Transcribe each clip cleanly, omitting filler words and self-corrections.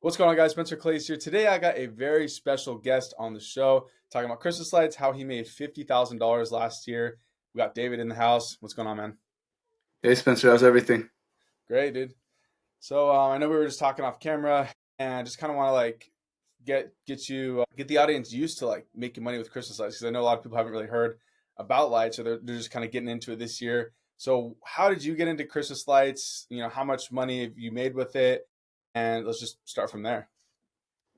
What's going on, guys? Spencer Clays here. Today, I got a very special guest on the show talking about Christmas lights, how he made $50,000 last year. We got David in the house. What's going on, man? Hey Spencer, how's everything? Great, dude. So I know we were just talking off camera, and I just kind of want to get the audience used to like making money with Christmas lights because I know a lot of people haven't really heard about lights, or they're just kind of getting into it this year. So, how did you get into Christmas lights? How much money have you made with it? And let's just start from there.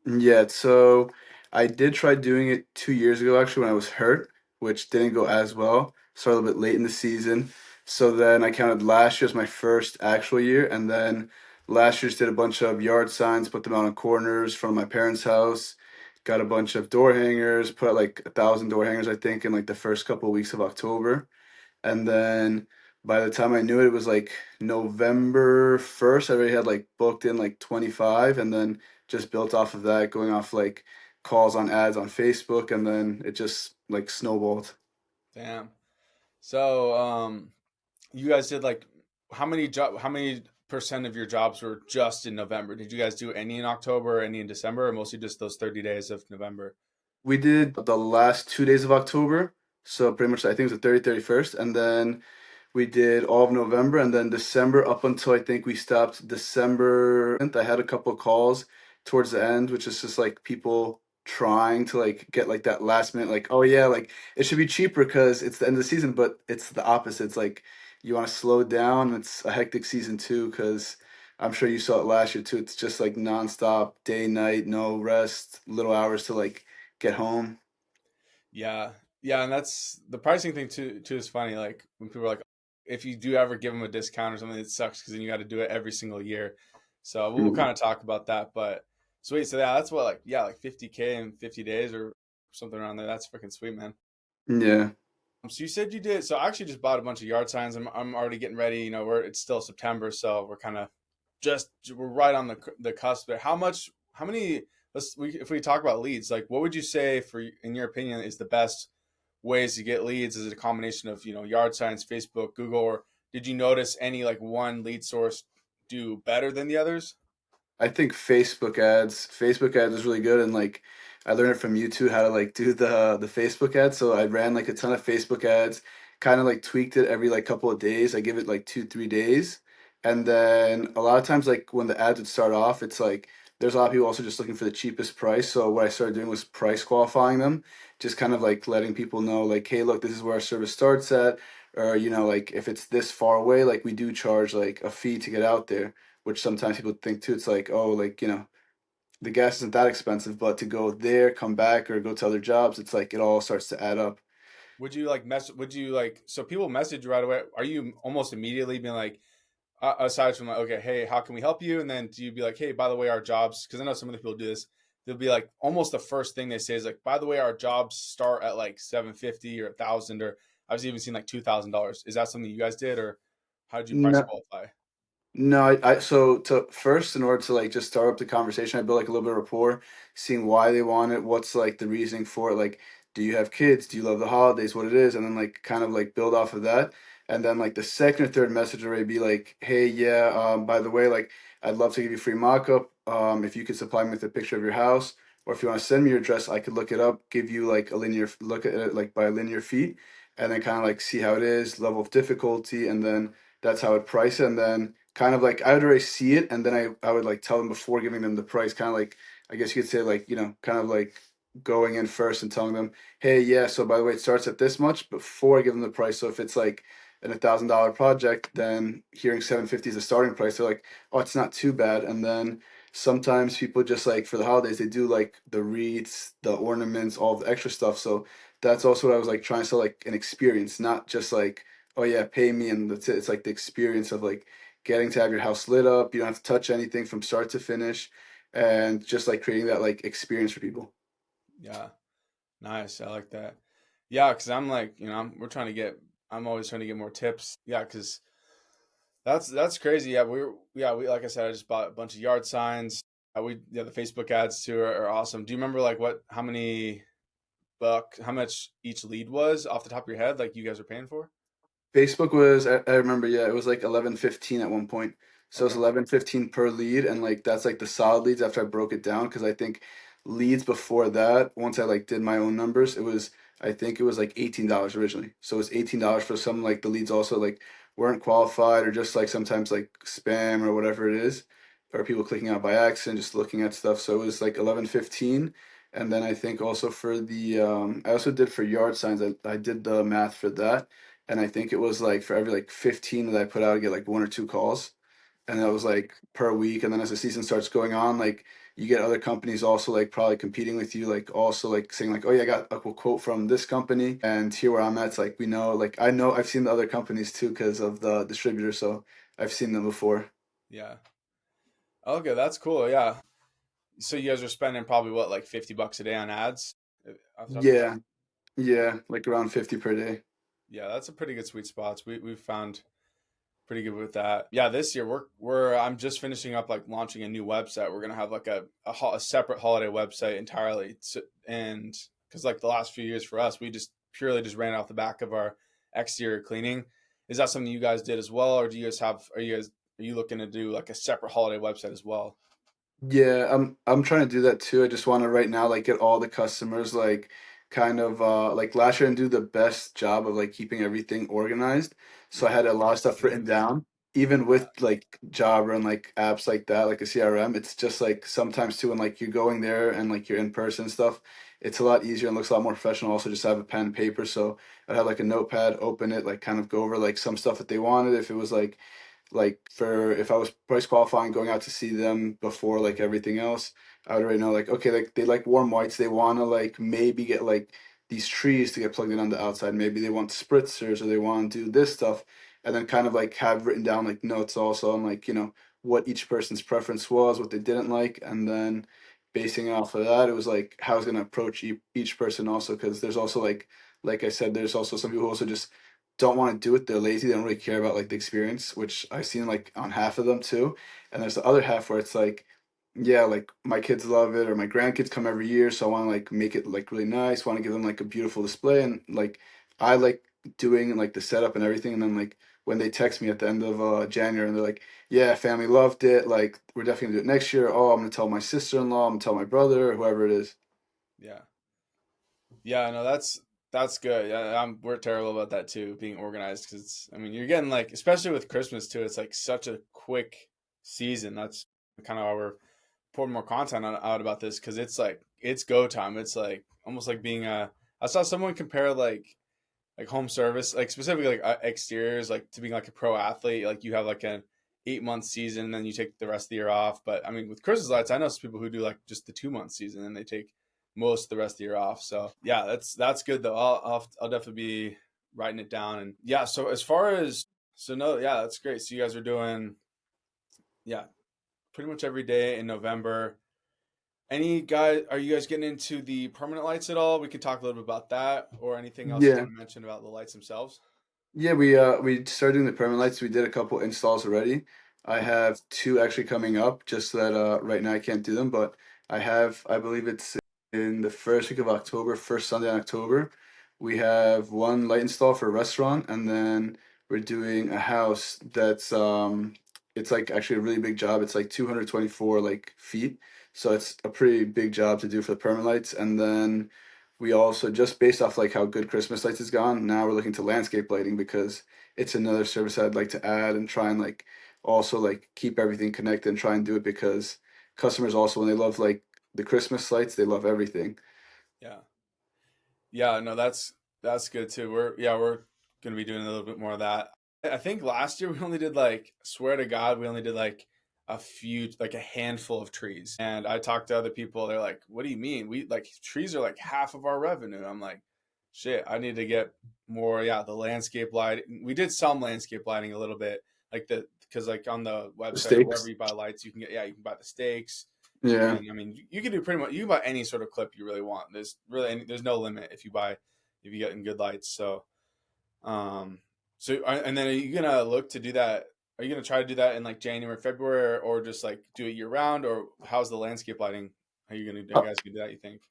Yeah, so I did try doing it 2 years ago actually when I was hurt, which didn't go as well. Started a little bit late in the season. So then I counted last year as my first actual year, and then last year just did a bunch of yard signs, put them out on corners from my parents' house, got a bunch of door hangers, put out like 1,000 door hangers I think in like the first couple of weeks of October. And then by the time I knew it, it was like November 1st. I already had like booked in like 25 and then just built off of that, going off like calls on ads on Facebook. And then it just like snowballed. Damn. So, you guys did like how many percent of your jobs were just in November? Did you guys do any in October or any in December, or mostly just those 30 days of November? We did the last 2 days of October. So pretty much I think it was the 30th, 31st. And then we did all of November and then December up until I think we stopped December. I had a couple of calls towards the end, which is just like people trying to like get like that last minute, like, oh yeah, like it should be cheaper because it's the end of the season, but it's the opposite. It's like you want to slow down. It's a hectic season too, because I'm sure you saw it last year too. It's just like nonstop, day, night, no rest, little hours to like get home. Yeah, yeah, and that's the pricing thing too is funny. Like when people are like, if you do ever give them a discount or something, it sucks because then you got to do it every single year. So we'll Mhm. kind of talk about that. But sweet, so yeah, that's what like 50K in 50 days or something around there. That's freaking sweet, man. Yeah. So you said you did. So I actually just bought a bunch of yard signs. I'm already getting ready. It's still September, so we're kind of we're right on the cusp there. How many? If we talk about leads, like what would you say in your opinion, is the best ways to get leads? Is it a combination of yard signs, Facebook, Google, or did you notice any like one lead source do better than the others? I think Facebook ads. Facebook ads is really good, and like I learned it from you too how to like do the Facebook ads. So I ran like a ton of Facebook ads, kind of like tweaked it every like couple of days. I give it like 2, 3 days, and then a lot of times like when the ads would start off, it's like there's a lot of people also just looking for the cheapest price. So what I started doing was price qualifying them, just kind of like letting people know like, hey, look, this is where our service starts at, or like if it's this far away, like we do charge like a fee to get out there, which sometimes people think too. It's like, oh, like, the gas isn't that expensive, but to go there, come back, or go to other jobs, it's like it all starts to add up. Would you like so people message you right away? Are you almost immediately being like, aside from like, okay, hey, how can we help you? And then do you be like, hey, by the way, our jobs, because I know some of the people do this, they'll be like, almost the first thing they say is like, by the way, our jobs start at like 750 or 1,000, or I've even seen like $2,000. Is that something you guys did, or how did you price No, qualify? no, so to first, in order to like just start up the conversation, I build like a little bit of rapport, seeing why they want it, what's like the reasoning for it, like, do you have kids? Do you love the holidays? What it is, and then like kind of like build off of that, and then like the second or third message already be like, hey, yeah, by the way, like I'd love to give you free mock-up, if you could supply me with a picture of your house, or if you want to send me your address, I could look it up, give you like a linear look at it like by linear feet, and then kind of like see how it is, level of difficulty, and then that's how I'd price it, and then kind of like I would already see it, and then I would like tell them before giving them the price, kind of like I guess you could say like kind of like going in first and telling them, hey, yeah, so by the way, it starts at this much before I give them the price. So if it's like an $1,000 project, then hearing 750 is the starting price, they're like, oh, it's not too bad. And then sometimes people just like for the holidays they do like the wreaths, the ornaments, all the extra stuff. So that's also what I was like trying to sell, like an experience, not just like, oh yeah, pay me and that's it. It's like the experience of like getting to have your house lit up. You don't have to touch anything from start to finish, and just like creating that like experience for people. Yeah, nice. I like that. Yeah, because I'm like, I'm always trying to get more tips. Yeah, because that's crazy. We like I said, I just bought a bunch of yard signs. The Facebook ads too are awesome. Do you remember like how much each lead was off the top of your head, like you guys are paying for? Facebook was, I remember, yeah, it was like 11.15 at one point. So it's Okay. 11.15 per lead, and like that's like the solid leads after I broke it down because I think leads before that, once I like did my own numbers, it was I think it was like $18 originally. So it was $18 for some like the leads also like weren't qualified or just like sometimes like spam or whatever it is, or people clicking out by accident, just looking at stuff. So it was like 11.15. And then I think also for the I also did for yard signs, I did the math for that. And I think it was like for every like 15 that I put out, I get like one or two calls, and that was like per week. And then as the season starts going on, like you get other companies also like probably competing with you, like also like saying like, oh yeah, I got a quote from this company, and here where I'm at, it's like we know, like I know I've seen the other companies too because of the distributor, so I've seen them before. Yeah. Okay, that's cool. Yeah. So you guys are spending probably what, like $50 a day on ads? Off the top of your head? Yeah, yeah, like around 50 per day. Yeah, that's a pretty good sweet spots. We've found pretty good with that. Yeah, this year we're I'm just finishing up like launching a new website. We're gonna have like a separate holiday website entirely, and because like the last few years for us, we just purely just ran it off the back of our exterior cleaning. Is that something you guys did as well, or do you guys have? Are you looking to do like a separate holiday website as well? Yeah, I'm trying to do that too. I just want to right now like get all the customers like kind of like last year and do the best job of like keeping everything organized. So I Yeah, had a lot of stuff written down. Even yeah, with like Jabra and like apps like that, like a CRM, it's just like sometimes too when like you're going there and like you're in person stuff, it's a lot easier and looks a lot more professional. Also, just have a pen and paper. So I'd have like a notepad, open it, like kind of go over like some stuff that they wanted. If it was like for if I was price qualifying going out to see them before like everything else, I would already know like okay, like they like warm whites, they want to like maybe get like these trees to get plugged in on the outside, maybe they want spritzers or they want to do this stuff, and then kind of like have written down like notes also on like what each person's preference was, what they didn't like, and then basing off of that it was like how I was going to approach each person also, because there's also like I said, there's also some people who also just don't want to do it. They're lazy. They don't really care about like the experience, which I've seen like on half of them too. And there's the other half where it's like, yeah, like my kids love it or my grandkids come every year, so I want to like make it like really nice. Want to give them like a beautiful display, and like I like doing like the setup and everything. And then like when they text me at the end of January and they're like, yeah, family loved it. Like we're definitely gonna do it next year. Oh, I'm gonna tell my sister-in-law. I'm gonna tell my brother, or whoever it is. yeah. Yeah, no, that's good. Yeah, we're terrible about that too, being organized because I mean, you're getting like, especially with Christmas too, it's like such a quick season. That's kind of why we're putting more content out about this because it's like it's go time. It's like almost like being a. I saw someone compare like home service, like specifically like exteriors, like to being like a pro athlete. Like you have like an 8 month season, and then you take the rest of the year off. But I mean, with Christmas lights, I know some people who do like just the 2 month season, and they take most of the rest of the year off. So yeah, that's good though. I'll definitely be writing it down. And yeah, so as far as so no, yeah, that's great. So you guys are doing yeah pretty much every day in November. Any guys, are you guys getting into the permanent lights at all? We could talk a little bit about that, or anything else you Yeah. want to mention about the lights themselves. Yeah, we started doing the permanent lights. We did a couple installs already. I have two actually coming up, just that right now I can't do them, but I believe it's in the first week of October, first Sunday in October. We have one light install for a restaurant, and then we're doing a house that's it's like actually a really big job. It's like 224 like feet. So it's a pretty big job to do for the permanent lights. And then we also, just based off like how good Christmas lights has gone, now we're looking to landscape lighting because it's another service I'd like to add and try and like also like keep everything connected and try and do it because customers also when they love like the Christmas lights, they love everything. Yeah. Yeah, no, that's good too. We're gonna be doing a little bit more of that. I think last year we only did like, swear to God, we only did like a few, like a handful of trees. And I talked to other people, they're like, "What do you mean? We like trees are like half of our revenue." I'm like, "Shit, I need to get more." Yeah, the landscape lighting. We did some landscape lighting a little bit, like the because like on the The website or wherever stakes. you buy lights, you can get, yeah, you can buy the stakes. You Yeah. can, I mean, you can do pretty much. You can buy any sort of clip you really want. There's really there's no limit if you buy, if you get in good lights. So, um, and then are you gonna look to do that? Are you gonna try to do that in like January, February, or just like do it year round? Or how's the landscape lighting? Are you guys gonna do that? You think?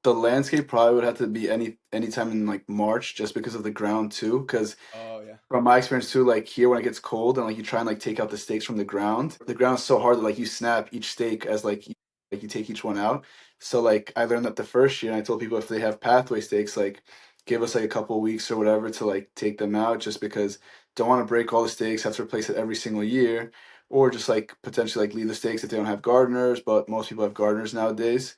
the landscape probably would have to be anytime in like March just because of the ground too. Because Oh yeah. from my experience too, like here when it gets cold and like you try and like take out the stakes from the ground's so hard that like you snap each stake as like you take each one out. So like I learned that the first year, and I told people if they have pathway stakes, like give us like a couple weeks or whatever to like take them out, just because don't want to break all the stakes, have to replace it every single year, or just like potentially like leave the stakes if they don't have gardeners. But most people have gardeners nowadays.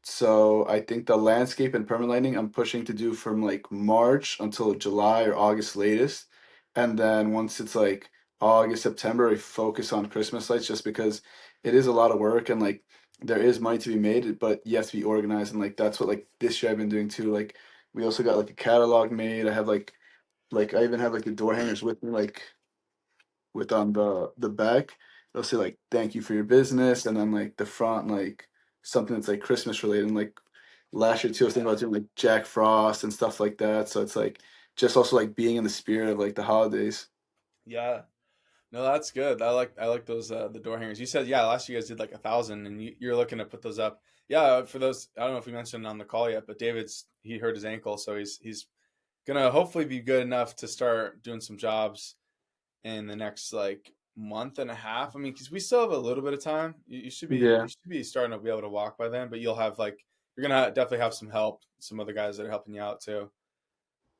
So I think the landscape and permanent lighting I'm pushing to do from like March until July or August latest, and then once it's like August, September, I focus on Christmas lights just because it is a lot of work and like there is money to be made, but you have to be organized and like that's what like this year I've been doing too. Like we also got like a catalog made. I have like I even have like the door hangers with me, like with on the back. They'll say like thank you for your business, and then like the front like something that's like Christmas related. And like last year too, I was thinking about doing like Jack Frost and stuff like that. So it's like just also like being in the spirit of like the holidays. Yeah. No, that's good. I like those the door hangers. You said yeah, last year you guys did like 1,000, and you're looking to put those up. Yeah, for those I don't know if we mentioned on the call yet, but David's he hurt his ankle, so he's gonna hopefully be good enough to start doing some jobs in the next like month and a half. I mean, because we still have a little bit of time. You Yeah. should be starting to be able to walk by then, but you'll have like you're gonna definitely have some help, some other guys that are helping you out too.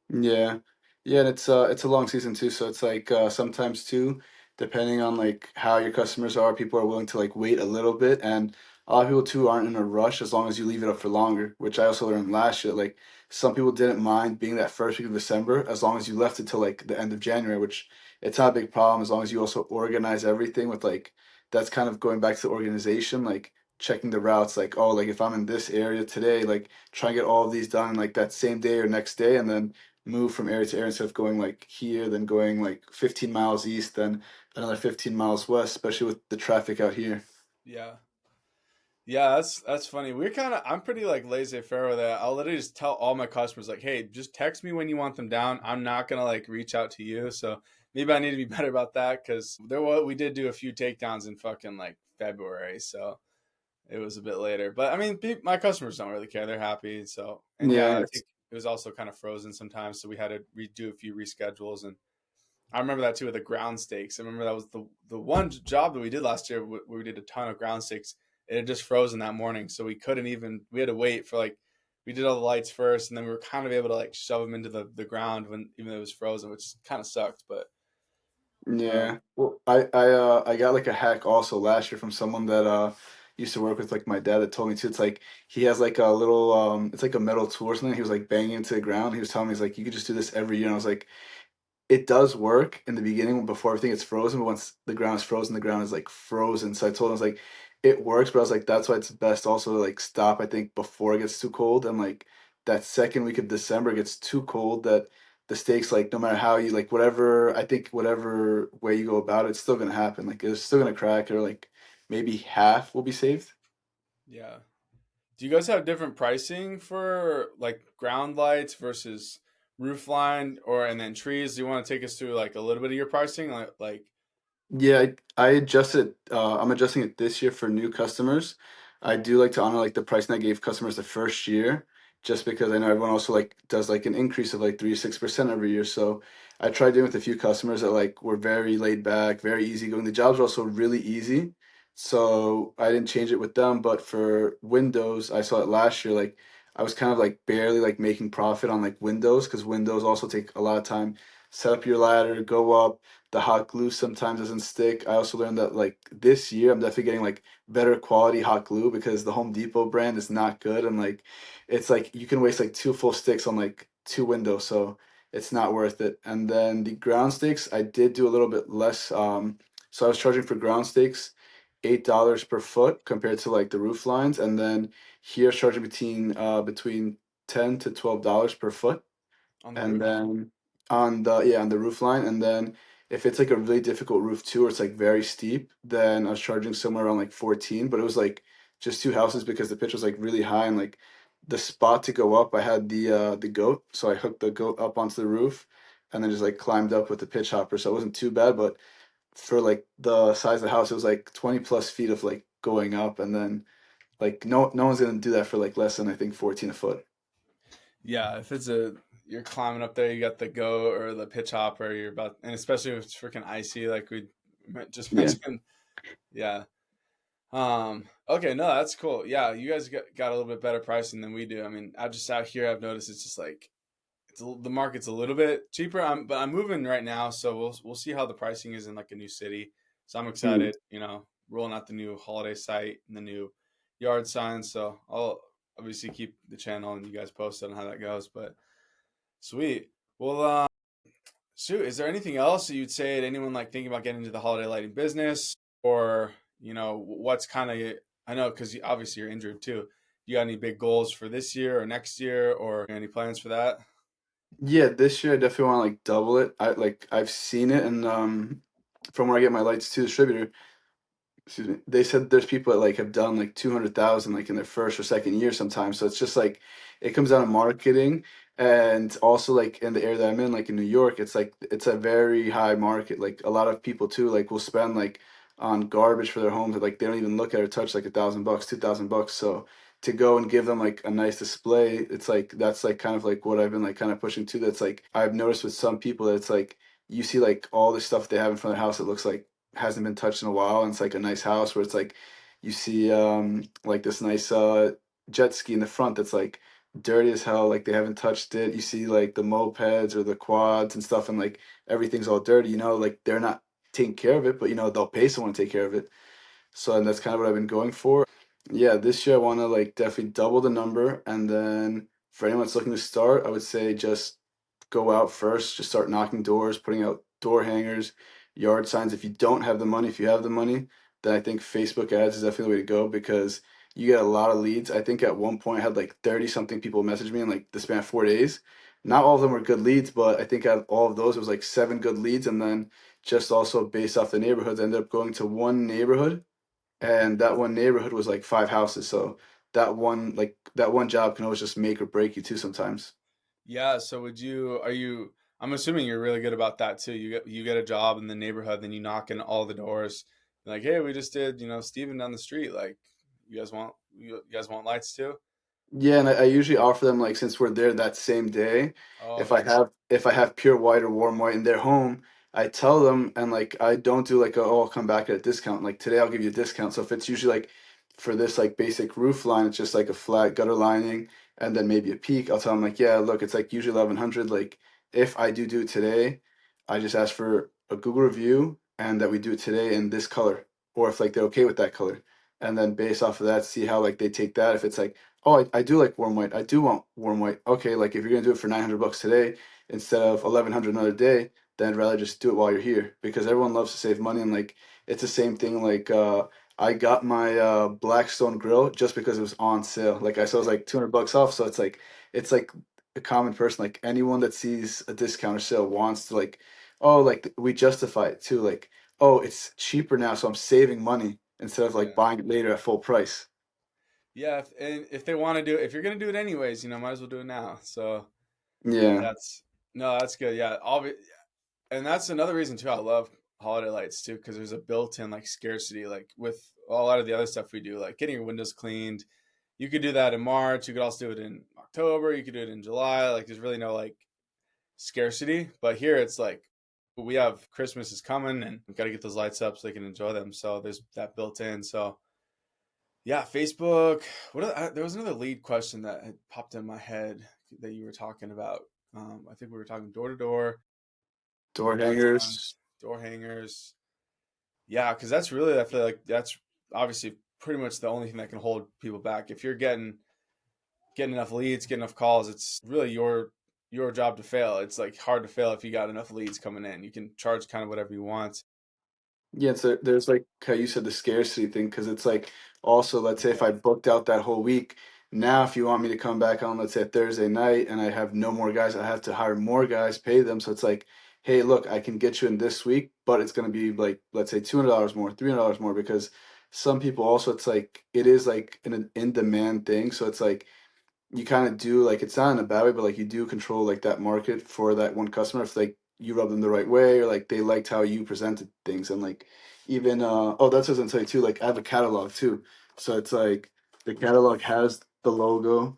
Yeah. Yeah, and it's a long season too, so it's like sometimes too, depending on like how your customers are, people are willing to like wait a little bit, and a lot of people too aren't in a rush as long as you leave it up for longer, which I also learned last year. Like some people didn't mind being that first week of December as long as you left it till like the end of January, which it's not a big problem as long as you also organize everything with like that's kind of going back to the organization, like checking the routes, like oh, like if I'm in this area today, like try and get all of these done like that same day or next day, and then move from area to area instead of going like here, then going like 15 miles east, then another 15 miles west, especially with the traffic out here. Yeah. Yeah, that's funny. I'm pretty like laissez-faire with that. I'll literally just tell all my customers like, "Hey, just text me when you want them down. I'm not gonna like reach out to you." So maybe I need to be better about that because we did do a few takedowns in fucking like February, so it was a bit later. But I mean, my customers don't really care; they're happy. So and yeah, Yeah, I it's think it was also kind of frozen sometimes, so we had to redo a few reschedules and I remember that too with the ground stakes. I remember that was the one job that we did last year where we did a ton of ground stakes. It had just frozen that morning, so we couldn't even. We had to wait for like we did all the lights first, and then we were kind of able to like shove them into the ground when even though it was frozen, which kind of sucked. But yeah. um, Well, I got like a hack also last year from someone that used to work with like my dad that told me too. It's like he has like a little it's like a metal tool or something. He was like banging into the ground. He was telling me he's like you could just do this every year. And I was like it does work in the beginning before everything gets frozen, but once the ground is frozen, the ground is like frozen. So I told him I was like, it works, but I was like, that's why it's best also to like stop, I think, before it gets too cold. And like that second week of December it gets too cold that the stakes, like no matter how you like whatever I think whatever way you go about it, it's still gonna happen. Like it's still gonna crack or like maybe half will be saved. yeah, do you guys have different pricing for like ground lights versus roof line or and then trees? Do you want to take us through like a little bit of your pricing, like Yeah, I adjusted. I'm adjusting it this year for new customers. I do like to honor like the pricing I gave customers the first year, just because I know everyone also like does like an increase of like 3 to 6% every year. So I tried doing with a few customers that like were very laid back, very easygoing. The jobs were also really easy, so I didn't change it with them. But for Windows, I saw it last year. Like I was kind of like barely like making profit on like Windows because Windows also take a lot of time. Set up your ladder, go up the hot glue sometimes doesn't stick. I also learned that like this year I'm definitely getting like better quality hot glue because the Home Depot brand is not good and like it's like you can waste like two full sticks on like two windows, so it's not worth it. And then the ground stakes, I did do a little bit less. So I was charging for ground stakes $8 per foot compared to like the roof lines, and then here charging between $10 to $12 per foot. on the And roof? then on the yeah, on the roof line, and then if it's like a really difficult roof too, or it's like very steep, then I was charging somewhere around like 14, but it was like just two houses because the pitch was like really high and like the spot to go up, I had the goat, so I hooked the goat up onto the roof and then just like climbed up with the pitch hopper. So it wasn't too bad, but for like the size of the house, it was like 20 plus feet of like going up and then Like no one's gonna do that for like less than I think 14 a foot. Yeah, if it's a you're climbing up there, you got the goat or the pitch hopper, you're about, and especially if it's freaking icy, like we just Yeah. mentioned. Yeah. Okay, no, that's cool. Yeah, you guys got a little bit better pricing than we do. I mean, I just out here, I've noticed it's just like the market's a little bit cheaper. But I'm moving right now, so we'll see how the pricing is in like a new city. So I'm Mm. excited, rolling out the new holiday site and the new yard signs. So I'll obviously keep the channel and you guys posted on how that goes. But sweet. Well, shoot, is there anything else that you'd say to anyone like thinking about getting into the holiday lighting business, or what's kind of, I know because obviously you're injured too. You got any big goals for this year or next year, or any plans for that? Yeah, this year I definitely want to like double it. I've seen it and from where I get my lights to distributor, excuse me, they said there's people that like have done like 200,000 like in their first or second year sometimes. So it's just like it comes down to marketing and also like in the area that I'm in, like in New York, it's like it's a very high market. Like a lot of people too, like will spend like on garbage for their homes that like they don't even look at or touch like $1,000, $2,000. So to go and give them like a nice display, it's like that's like kind of like what I've been like kind of pushing too. That's like I've noticed with some people that it's like you see like all the stuff they have in front of their house, it looks like hasn't been touched in a while, and it's like a nice house where it's like you see like this nice jet ski in the front that's like dirty as hell, like they haven't touched it. You see like the mopeds or the quads and stuff, and like everything's all dirty, like they're not taking care of it, but they'll pay someone to take care of it. So and that's kind of what I've been going for. Yeah, this year I want to like definitely double the number, and then for anyone that's looking to start, I would say just go out first, just start knocking doors, putting out door hangers, yard signs. If you don't have the money, if you have the money, then I think Facebook ads is definitely the way to go because you get a lot of leads. I think at one point I had like 30 something people message me in like the span of 4 days. Not all of them were good leads, but I think out of all of those, it was like seven good leads. And then just also based off the neighborhoods, I ended up going to one neighborhood, and that one neighborhood was like five houses. So that one job can always just make or break you too sometimes. Yeah. So are you? I'm assuming you're really good about that too. You get a job in the neighborhood, then you knock in all the doors, like, hey, we just did, Steven down the street. Like, you guys want lights too? Yeah, and I usually offer them like since we're there that same day, Oh, if I nice. have pure white or warm white in their home, I tell them and like I don't do like oh I'll come back at a discount. Like today I'll give you a discount. So if it's usually like for this like basic roof line, it's just like a flat gutter lining and then maybe a peak. I'll tell them like yeah, look, it's like usually 1100. Like if I do it today, I just ask for a Google review and that we do it today in this color, or if like they're okay with that color, and then based off of that, see how like they take that. If it's like oh, I do like warm white. I do want warm white. Okay, like if you're gonna do it for 900 bucks today instead of 1100 another day, then I'd rather just do it while you're here because everyone loves to save money and like it's the same thing. Like I got my Blackstone grill just because it was on sale. Like I saw it was like 200 bucks off, so it's like a common person. Like anyone that sees a discount or sale wants to like oh like we justify it too. Like oh it's cheaper now, so I'm saving money instead of like Yeah. buying it later at full price. Yeah. And if they want to do it, if you're gonna do it anyways, might as well do it now. So Yeah. that's no, that's good. Yeah. And that's another reason too. I love holiday lights too, because there's a built-in like scarcity, like with a lot of the other stuff we do, like getting your windows cleaned. You could do that in March. You could also do it in October. You could do it in July. Like there's really no like scarcity. But here it's like we have Christmas is coming and we've got to get those lights up so they can enjoy them. So there's that built in. So yeah, Facebook. There was another lead question that had popped in my head that you were talking about. I think we were talking door to door, Door yard hangers. signs, door hangers. Yeah, because that's really, I feel like that's obviously pretty much the only thing that can hold people back. If you're getting enough leads, getting enough calls, it's really your job to fail. It's like hard to fail if you got enough leads coming in. You can charge kind of whatever you want. Yeah, so there's like how you said the scarcity thing because it's like also let's say if Yeah. I booked out that whole week, now if you want me to come back on let's say Thursday night and I have no more guys, I have to hire more guys, pay them. So it's like, hey, look, I can get you in this week, but it's gonna be like let's say $200 more, $300 more because some people also it's like it is like an in demand thing. So it's like you kind of do like it's not in a bad way, but like you do control like that market for that one customer if like you rub them the right way or like they liked how you presented things and like even oh that's what I was gonna tell you too. Like I have a catalog too, so it's like The catalog has the logo,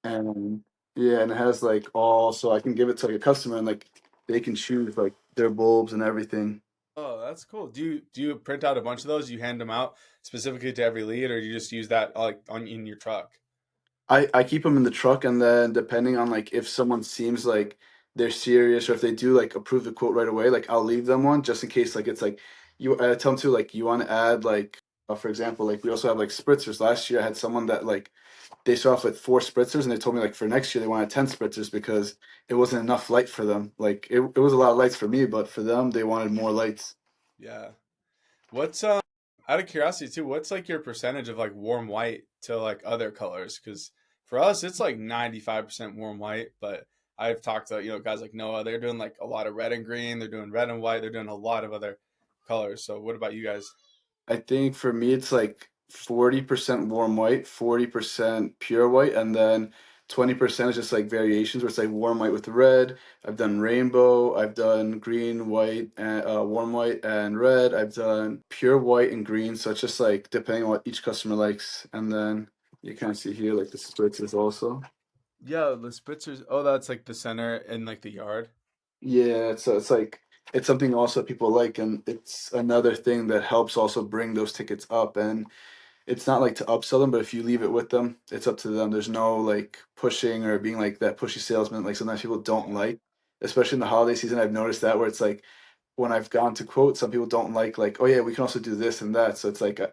and yeah, and it has like all, so I can give it to like a customer and like they can choose like their bulbs and everything. Oh, that's cool. Do you print out a bunch of those? You hand them out specifically to every lead, or you just use that like on in your truck? I keep them in the truck, and then depending on like if someone seems like they're serious or if they do like approve the quote right away, like I'll leave them one just in case like it's like you I tell them to like you want to add like for example like we also have like spritzers. Last year I had someone that like they started off with 4 spritzers and they told me like for next year they wanted 10 spritzers because it wasn't enough light for them. Like it was a lot of lights for me, but for them they wanted more lights. Yeah. What's out of curiosity too, what's like your percentage of like warm white to like other colors? Because for us it's like 95% warm white, but I've talked to guys like Noah, they're doing like a lot of red and green, they're doing red and white, they're doing a lot of other colors. So what about you guys? I think for me it's like 40% warm white, 40% pure white, and then 20% is just like variations where it's like warm white with red. I've done rainbow, I've done green, white, and warm white and red. I've done pure white and green, so it's just like depending on what each customer likes. And then you kind of see here like the spritzes also. Yeah, the Spitzers. Oh, that's like the center in like the yard. Yeah, it's like it's something also people like, and it's another thing that helps also bring those tickets up. And it's not like to upsell them, but if you leave it with them, it's up to them. There's no like pushing or being like that pushy salesman. Like sometimes people don't Yeah. like, especially in the holiday season. I've noticed that where it's like when I've gone to quote, some people don't like, oh yeah, we can also do this and that. So it's like I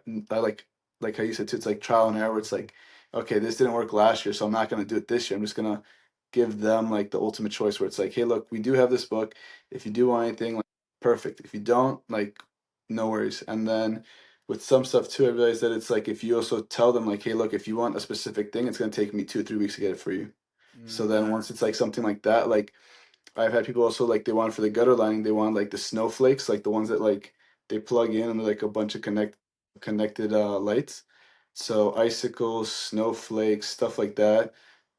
like how you said too. It's like trial and error. Where it's like, okay, this didn't work last year, so I'm not gonna do it this year. I'm just gonna give them like the ultimate choice where it's like, hey, look, we do have this book. If you do want anything, like perfect. If you don't, like no worries. And then with some stuff too, I realized that it's like if you also tell them like, hey, look, if you want a specific thing, it's gonna take me 2 or 3 weeks to get it for you. So Mm, then once it's like something like that, like I've had people also like they want for the gutter lining, they want like the snowflakes, like the ones that like they plug in and they're like a bunch of connected lights. So icicles, snowflakes, stuff like that.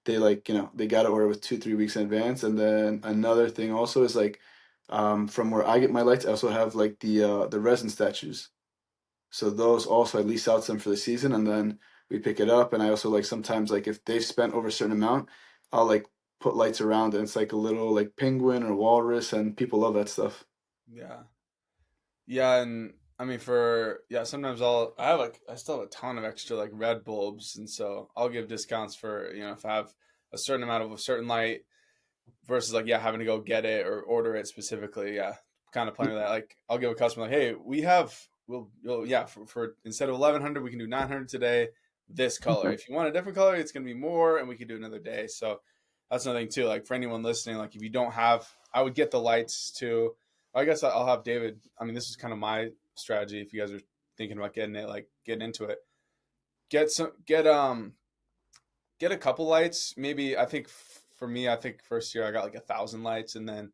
They like, they gotta order with 2, 3 weeks in advance. And then another thing also is like from where I get my lights, I also have like the resin statues. So those also I lease out some for the season and then we pick it up. And I also like sometimes like if they've spent over a certain amount, I'll like put lights around and it's like a little like penguin or walrus and people love that stuff. yeah. Yeah, and I mean for yeah, sometimes I still have a ton of extra like red bulbs, and so I'll give discounts for, if I have a certain amount of a certain light versus like yeah, having to go get it or order it specifically. Yeah, kind of playing with that. Like I'll give a customer like, hey, we'll yeah, for instead of 1100 we can do 900 today, this color. If you want a different color, it's gonna be more, and we can do another day. So that's another thing too. Like for anyone listening, like if you don't have, I would get the lights too. I guess I'll have David. I mean, this is kind of my strategy. If you guys are thinking about getting into it, get a couple lights. Maybe I think for me, I think first year I got like 1,000 lights, and then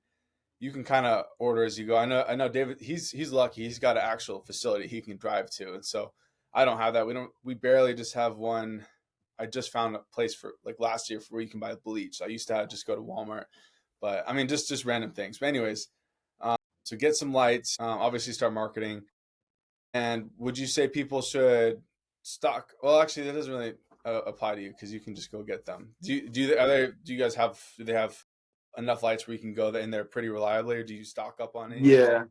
you can kind of order as you go. I know David. He's lucky. He's got an actual facility he can drive to, and so I don't have that. We barely just have one. I just found a place for like last year for where you can buy bleach. I used to just go to Walmart, but I mean just random things. But anyways, so get some lights. Obviously, start marketing. And would you say people should stock? Well, actually, that doesn't really apply to you because you can just go get them. Do you guys have do they have enough lights where you can go in there pretty reliably, or do you stock up on anything at Yeah. all?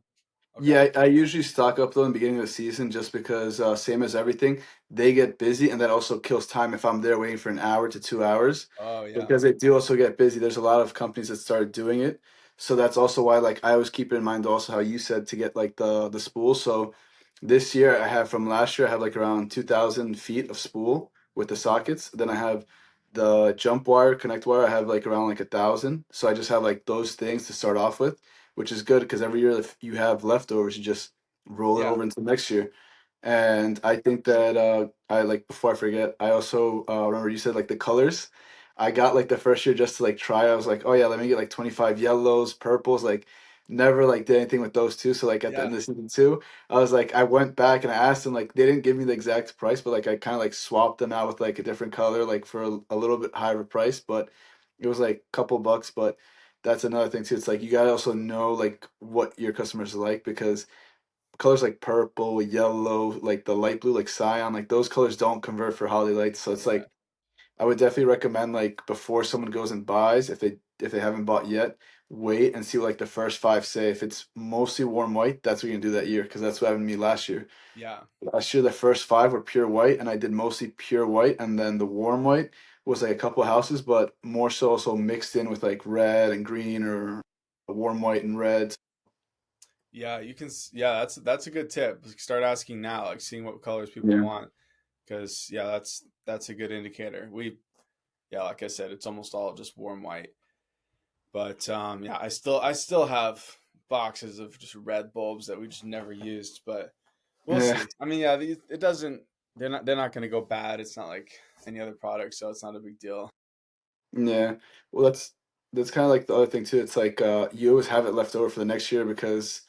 Okay. Yeah, I usually stock up though in the beginning of the season just because same as everything, they get busy and that also kills time if I'm there waiting for an hour to 2 hours Oh yeah. because they do also get busy. There's a lot of companies that started doing it. So that's also why like I always keep in mind also how you said to get like the spool. So this year I have from last year I have like around 2,000 feet of spool with the sockets. Then I have the jump wire, connect wire, I have like around like 1,000. So I just have like those things to start off with, which is good because every year if you have leftovers, you just roll it Yeah. over into next year. And I think that I like before I forget, I also remember you said like the colors. I got like the first year just to like try. I was like, oh yeah, let me get like 25 yellows, purples, like never like did anything with those two. So like at the Yeah. end of season two, I was like, I went back and I asked them like they didn't give me the exact price, but like I kind of like swapped them out with like a different color, like for a little bit higher price, but it was like a couple bucks. But that's another thing too. It's like you gotta also know like what your customers like because colors like purple, yellow, like the light blue, like cyan, like those colors don't convert for holiday lights. So it's Yeah. like I would definitely recommend like before someone goes and buys, if they haven't bought yet, wait and see what like the first five say. If it's mostly warm white, that's what you're gonna do that year because that's what happened to me last year. Yeah. Last year the first five were pure white, and I did mostly pure white, and then the warm white was like a couple houses, but more so also mixed in with like red and green or warm white and red. Yeah, yeah, that's a good tip. Start asking now, like seeing what colors people Yeah. want, because yeah, that's a good indicator. Yeah, like I said, it's almost all just warm white. But yeah, I still have boxes of just red bulbs that we just never used, but we'll Yeah. see. I mean, yeah, it doesn't. They're not going to go bad. It's not like any other product, so it's not a big deal. Yeah. Well, that's kind of like the other thing too. It's like you always have it left over for the next year because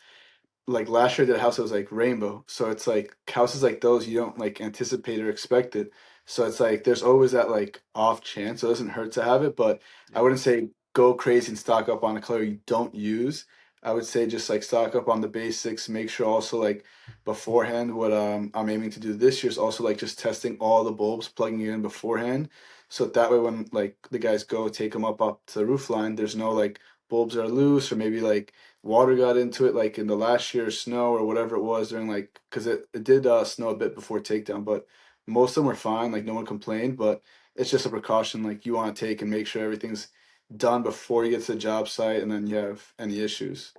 like last year I did a house that was like rainbow. So it's like houses like those you don't like anticipate or expect it. So it's like there's always that like off chance. So it doesn't hurt to have it, but I Yeah, wouldn't say go crazy and stock up on a color you don't use. I would say just like stock up on the basics. Make sure also like beforehand what I'm aiming to do this year is also like just testing all the bulbs, plugging it in beforehand. So that way when like the guys go take them up to the roof line, there's no like bulbs are loose or maybe like water got into it like in the last year's snow or whatever it was during like because it did snow a bit before takedown, but most of them were fine, like no one complained, but it's just a precaution like you want to take and make sure everything's done before you get to the job site and then you have any issues.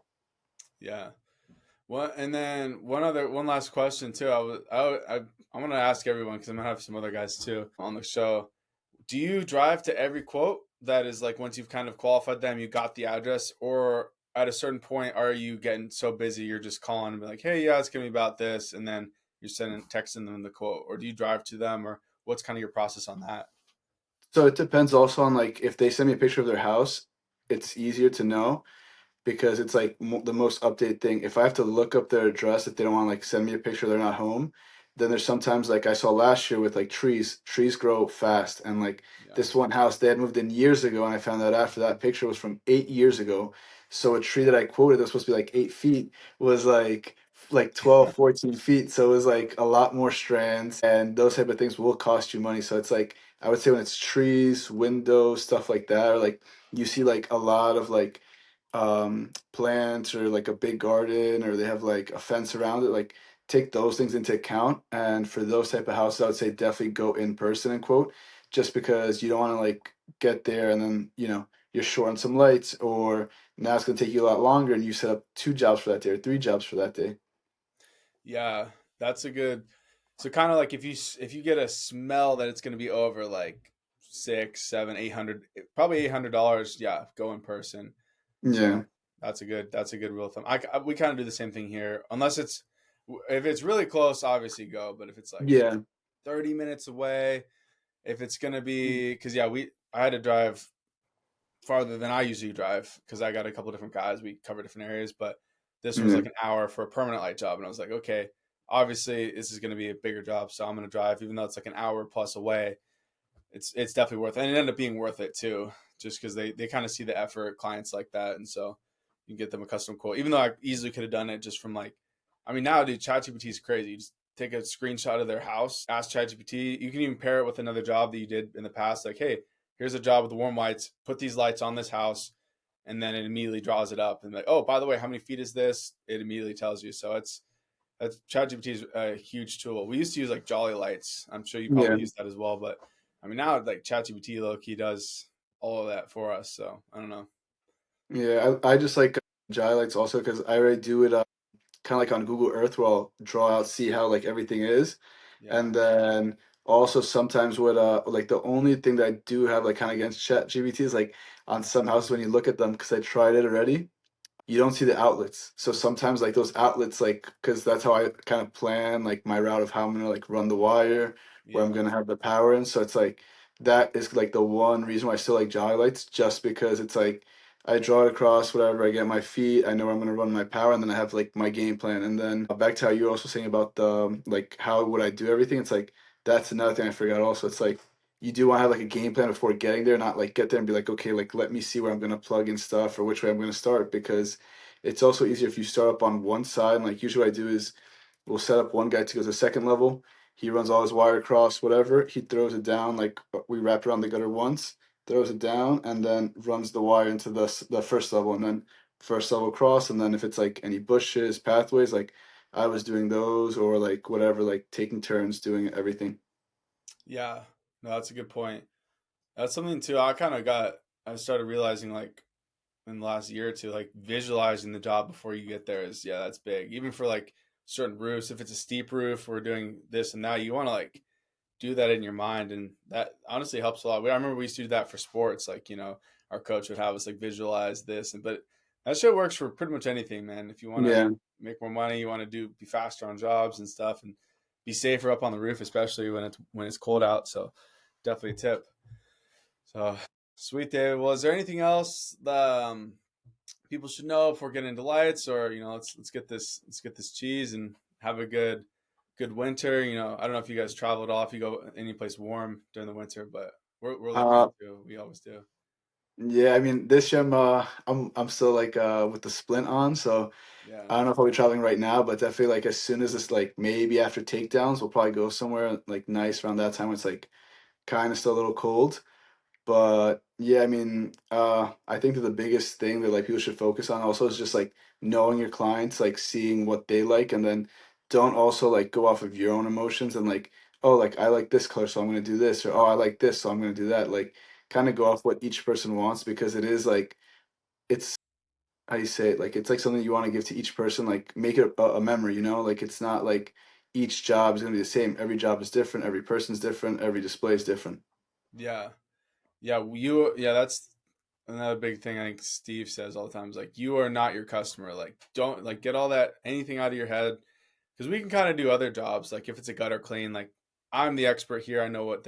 yeah. And then one last question too. I'm gonna ask everyone because I'm gonna have some other guys too on the show. Do you drive to every quote that is like once you've kind of qualified them, you got the address, or at a certain point are you getting so busy you're just calling and be like, hey, yeah, it's gonna be about this, and then you're texting them the quote, or do you drive to them, or what's kind of your process on that? So it depends also on like if they send me a picture of their house, it's easier to know because it's like the most updated thing. If I have to look up their address, if they don't want to like send me a picture, they're not home. Then there's sometimes like I saw last year with like trees. Trees grow fast, and like Yeah, this one house they had moved in years ago, and I found out after that picture was from 8 years ago. So a tree that I quoted that was supposed to be like 8 feet was like 12, 14 feet. So it was like a lot more strands, and those type of things will cost you money. So it's like I would say when it's trees, windows, stuff like that, or like you see like a lot of like plants or like a big garden or they have like a fence around it, like take those things into account. And for those type of houses I would say definitely go in person and quote, just because you don't want to like get there and then you're short on some lights, or now it's going to take you a lot longer and you set up two jobs for that day or three jobs for that day. yeah, that's a good. So kind of like if you get a smell that it's gonna be over like six, seven, 800, probably $800, yeah, go in person. Yeah. So that's a good rule of thumb. We kind of do the same thing here, unless if it's really close, obviously go. But if it's like Yeah. 30 minutes away, if it's gonna be because yeah, I had to drive farther than I usually drive because I got a couple different guys. We cover different areas, but this was Yeah. like an hour for a permanent light job, and I was like, okay, obviously this is gonna be a bigger job, so I'm gonna drive, even though it's like an hour plus away. It's definitely worth it, and it ended up being worth it too, just because they kind of see the effort clients like that, and so you get them a custom quote. Even though I easily could have done it just from like, I mean, now dude, ChatGPT is crazy. You just take a screenshot of their house, ask ChatGPT. You can even pair it with another job that you did in the past. Like, hey, here's a job with the warm lights. Put these lights on this house, and then it immediately draws it up. And like, oh, by the way, how many feet is this? It immediately tells you. So that's ChatGPT is a huge tool. We used to use like Jolly Lights. I'm sure you Yeah. probably use that as well, but I mean now like ChatGPT low key does all of that for us. So I don't know. Yeah. I just like Jai lights also because I already do it kind of like on Google Earth where I'll draw out, see how like everything is. Yeah, And then also sometimes what like the only thing that I do have like kind of against ChatGPT is like on some houses when you look at them, because I tried it already, you don't see the outlets. So sometimes like those outlets, like because that's how I kind of plan like my route of how I'm gonna like run the wire, where I'm yeah, gonna have the power in. So it's like that is like the one reason why I still like jolly lights, just because it's like I draw it across whatever, I get my feet, I know where I'm gonna run my power, and then I have like my game plan. And then back to how you were also saying about the like how would I do everything? It's like that's another thing I forgot also. It's like you do want to have like a game plan before getting there, not like get there and be like, okay, like let me see where I'm gonna plug in stuff or which way I'm gonna start, because it's also easier if you start up on one side. And like usually what I do is we'll set up one guy to go to the second level. He runs all his wire across, whatever. He throws it down, like we wrap around the gutter once, throws it down, and then runs the wire into the first level, and then first level across. And then if it's like any bushes, pathways, like I was doing those, or like whatever, like taking turns doing everything. Yeah, no, that's a good point. That's something too. I started realizing like in the last year or two, like visualizing the job before you get there is, yeah, that's big. Even for like certain roofs, if it's a steep roof, we're doing this and that, you want to like do that in your mind. And that honestly helps a lot. I remember we used to do that for sports. Like, our coach would have us like visualize this. But that shit works for pretty much anything, man. If you want to Yeah. make more money, you want to be faster on jobs and stuff and be safer up on the roof, especially when it's cold out. So definitely a tip. So sweet, David. Well, is there anything else that people should know if we're getting into lights, or let's get this cheese and have a good winter. I don't know if you guys travel at all, if you go any place warm during the winter, but we're looking Uh, to. We always do. yeah, I mean this year I'm still like with the splint on, so Yeah, I don't know if I'll be traveling right now, but definitely like as soon as it's like maybe after takedowns, we'll probably go somewhere like nice around that time when it's like kind of still a little cold. But yeah, I mean, I think that the biggest thing that like people should focus on also is just like knowing your clients, like seeing what they like, and then don't also like go off of your own emotions and like, oh, like I like this color, so I'm gonna do this, or oh, I like this, so I'm gonna do that. Like, kind of go off what each person wants because it is like it's how you say it, like it's like something you want to give to each person, like make it a memory, like it's not like each job is gonna be the same. Every job is different, every person's different, every display is different. yeah, yeah. That's another big thing I think Steve says all the time is like, you are not your customer. Like, don't like get all that anything out of your head, because we can kind of do other jobs. Like if it's a gutter clean, like I'm the expert here. I know what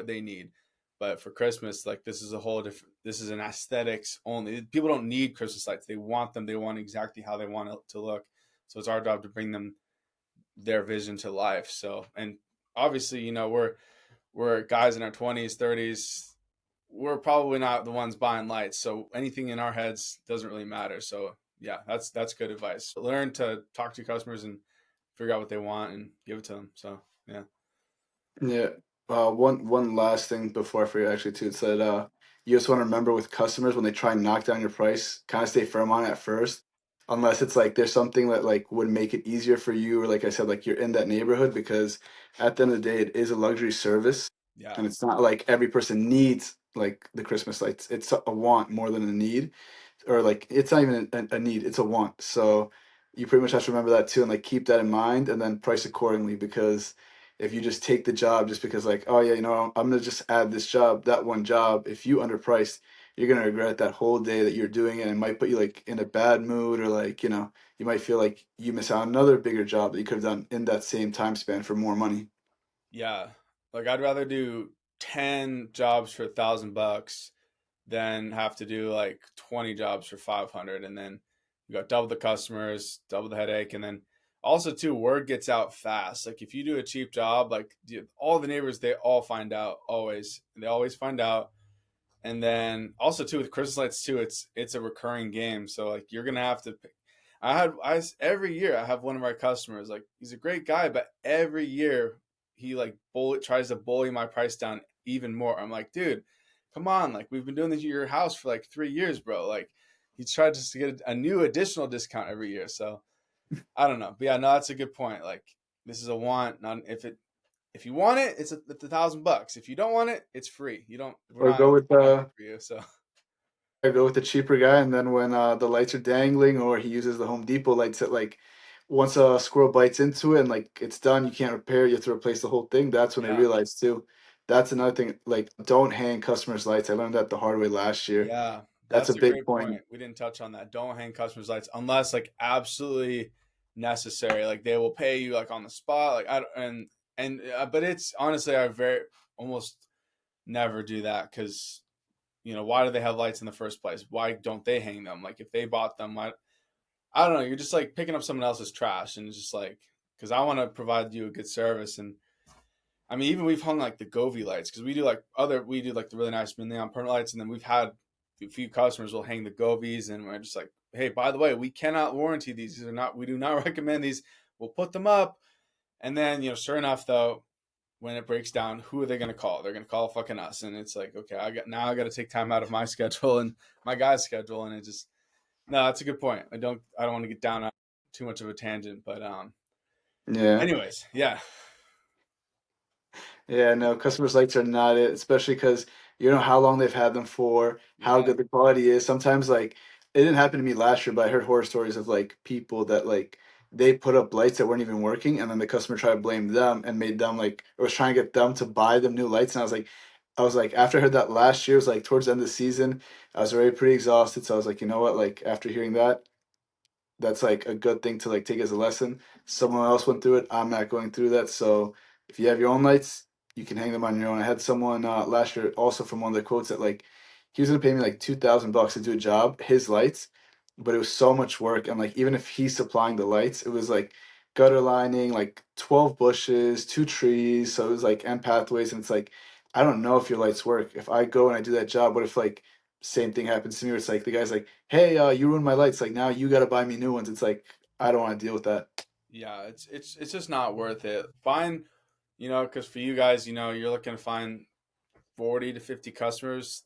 they need. But for Christmas, like this is a whole different. This is an aesthetics only. People don't need Christmas lights. They want them. They want exactly how they want it to look. So it's our job to bring them their vision to life. So, and obviously, we're guys in our 20s, 30s. We're probably not the ones buying lights. So anything in our heads doesn't really matter. So yeah, that's good advice. Learn to talk to your customers and figure out what they want and give it to them. So yeah, Yeah. One last thing before I forget, actually, too. It's that you just want to remember with customers when they try and knock down your price, kind of stay firm on it at first, unless it's like there's something that like would make it easier for you, or like I said, like you're in that neighborhood, because at the end of the day, it is a luxury service, yeah, and it's not like every person needs like the Christmas lights. It's a want more than a need, or like it's not even a need, it's a want. So you pretty much have to remember that too, and like keep that in mind, and then price accordingly. Because if you just take the job just because like, oh yeah, I'm gonna just add this job, that one job, if you underpriced, you're gonna regret that whole day that you're doing it, and it might put you like in a bad mood, or like you might feel like you miss out on another bigger job that you could have done in that same time span for more money. yeah. Like I'd rather do 10 jobs for $1,000 than have to do like 20 jobs for 500, and then you got double the customers, double the headache, and then also too, word gets out fast. Like if you do a cheap job, like all the neighbors, they all find out always. They always find out. And then also too with Christmas lights too, it's a recurring game. So like you're gonna have to. Every year I have one of our customers, like he's a great guy, but every year he like tries to bully my price down even more. I'm like, dude, come on, like we've been doing this at your house for like 3 years, bro. Like he tried to get a new additional discount every year. So I don't know, but yeah, no, that's a good point. Like this is a want, not if you want it, it's $1,000. If you don't want it, it's free. You don't. We're Or not go with coming for you. So the cheaper guy, and then when the lights are dangling, or he uses the Home Depot lights that like once a squirrel bites into it and like it's done, you can't repair, you have to replace the whole thing. That's when they yeah, realize too. That's another thing. Like, don't hang customers' lights. I learned that the hard way last year. yeah, That's a that's a big great point. point. We didn't touch on that. Don't hang customers' lights unless like absolutely necessary. Like they will pay you like on the spot. Like I don't- and but it's honestly I very almost never do that because why do they have lights in the first place? Why don't they hang them? Like if they bought them, why? I don't know. You're just like picking up someone else's trash, and it's just like because I want to provide you a good service. And I mean, even we've hung like the Govee lights because we do like the really nice MINLEON permanent lights, and then we've had a few customers will hang the Govies, and we're just like hey, by the way, we cannot warranty these. These are not. We do not recommend these. We'll put them up, and then sure enough, though, when it breaks down, who are they going to call? They're going to call fucking us, and it's like, okay, I got to take time out of my schedule and my guy's schedule, and it just no, that's a good point. I don't want to get down on too much of a tangent, but Yeah. anyways, yeah, Yeah, no, customers' lights are not it, especially because you know how long they've had them for, how yeah, good the quality is. Sometimes, like, it didn't happen to me last year, but I heard horror stories of like people that like they put up lights that weren't even working, and then the customer tried to blame them and made them like, or was trying to get them to buy them new lights. And I was like, after I heard that last year, it was like towards the end of the season, I was already pretty exhausted. So I was like, you know what, like after hearing that, that's like a good thing to like take as a lesson. Someone else went through it. I'm not going through that. So if you have your own lights, you can hang them on your own. I had someone last year also from one of the quotes that like he was gonna pay me like $2,000 to do a job, his lights, but it was so much work. And like even if he's supplying the lights, it was like gutter lining, like 12 bushes, two trees. So it was like and pathways. And it's like I don't know if your lights work. If I go and I do that job, what if like same thing happens to me where it's like the guy's like, hey, you ruined my lights. Like now you got to buy me new ones. It's like I don't want to deal with that. yeah. It's just not worth it. Fine, because for you guys, you're looking to find 40 to 50 customers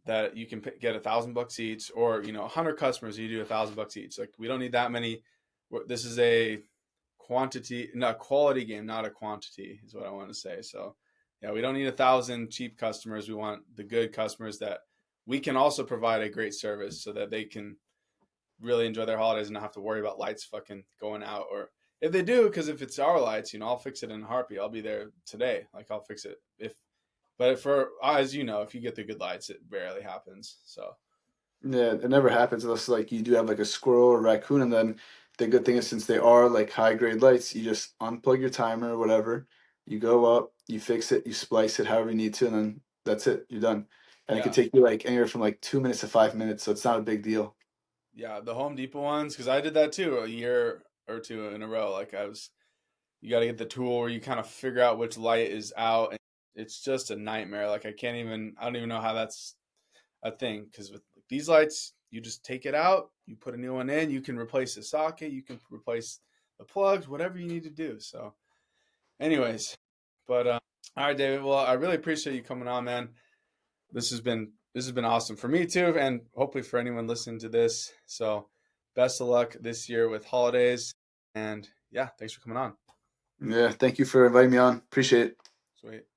that you can get $1,000 each, or 100 customers, you do $1,000 each. Like we don't need that many. This is a quantity, not quality game, not a quantity, is what I want to say. So yeah, we don't need 1,000 cheap customers. We want the good customers that we can also provide a great service so that they can really enjoy their holidays and not have to worry about lights fucking going out. Or if they do, because if it's our lights, I'll fix it in a heartbeat. I'll be there today. Like I'll fix it if. But for as you know, if you get the good lights, it rarely happens. So Yeah, it never happens unless like you do have like a squirrel or raccoon, and then the good thing is since they are like high grade lights, you just unplug your timer or whatever. You go up, you fix it, you splice it however you need to, and then that's it. You're done. And it could yeah, take you like anywhere from like 2 minutes to 5 minutes, so it's not a big deal. yeah, the Home Depot ones, because I did that too a year or two in a row. Like you got to get the tool where you kind of figure out which light is out, and it's just a nightmare. Like I don't even know how that's a thing, because with these lights, you just take it out, you put a new one in, you can replace the socket, you can replace the plugs, whatever you need to do. So, anyways, but all right, David. Well, I really appreciate you coming on, man. This has been awesome for me too, and hopefully for anyone listening to this. So, best of luck this year with holidays, and yeah, thanks for coming on. Yeah, thank you for inviting me on. Appreciate it. Sweet.